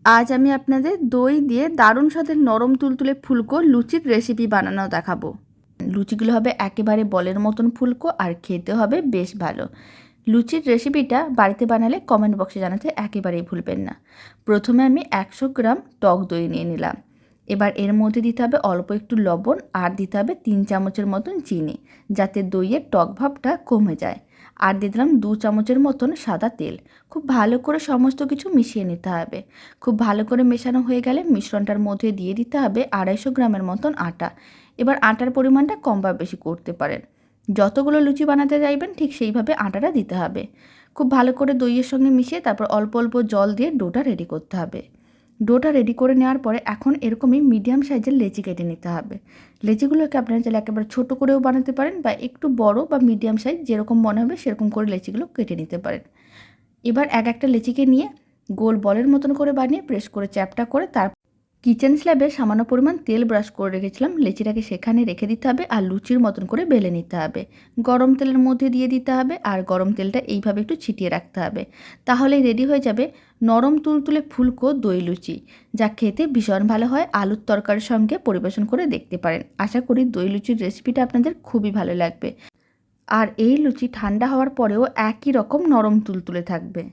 আজ আমি আপনাদের দই দিয়ে দারুণ স্বাদের নরম তুলতুলে ফুলকো লুচির রেসিপি বানানো দেখাবো। লুচিগুলো হবে একেবারে বলের মতন ফুলকো আর খেতে হবে বেশ ভালো। লুচির রেসিপিটা বাড়িতে বানালে কমেন্ট বক্সে জানাতে একেবারেই ভুলবেন না। প্রথমে আমি 100 গ্রাম টক দই নিয়ে নিলাম। এবার এর মধ্যে দিতে হবে অল্প একটু লবণ আর দিতে হবে 3 চামচের মতন চিনি, যাতে দইয়ের টক ভাবটা কমে যায়। আর দিয়ে দিলাম 2 চামচের মতন সাদা তেল। খুব ভালো করে সমস্ত কিছু মিশিয়ে নিতে হবে। খুব ভালো করে মেশানো হয়ে গেলে মিশ্রণটার মধ্যে দিয়ে দিতে হবে 250 গ্রামের মতন আটা। এবার আটার পরিমাণটা কম বা বেশি করতে পারেন। যতগুলো লুচি বানাতে চাইবেন ঠিক সেইভাবে আটাটা দিতে হবে। খুব ভালো করে দইয়ের সঙ্গে মিশিয়ে তারপর অল্প অল্প জল দিয়ে ডোটা রেডি করতে হবে। ডোটা রেডি করে নেওয়ার পরে এখন এরকমই মিডিয়াম সাইজের লেচি কেটে নিতে হবে। লেচিগুলোকে আপনারা চাইলে একেবারে ছোটো করেও বানাতে পারেন বা একটু বড় বা মিডিয়াম সাইজ যেরকম মনে হবে সেরকম করে লেচিগুলো কেটে নিতে পারেন। এবার এক একটা লেচিকে নিয়ে গোল বলের মতন করে বানিয়ে প্রেস করে চ্যাপটা করে তার কিচেন স্ল্যাবে সামান্য পরিমাণ তেল ব্রাশ করে রেখেছিলাম, লেচিটাকে সেখানে রেখে দিতে হবে আর লুচির মতন করে বেলে নিতে হবে। গরম তেলের মধ্যে দিয়ে দিতে হবে আর গরম তেলটা এইভাবে একটু ছিটিয়ে রাখতে হবে। তাহলেই রেডি হয়ে যাবে নরম তুলতুলে ফুলকো দই লুচি, যা খেতে ভীষণ ভালো হয়। আলুর তরকারির সঙ্গে পরিবেশন করে দেখতে পারেন। আশা করি দই লুচির রেসিপিটা আপনাদের খুবই ভালো লাগবে। আর এই লুচি ঠান্ডা হওয়ার পরেও একই রকম নরম তুলতুলে থাকবে।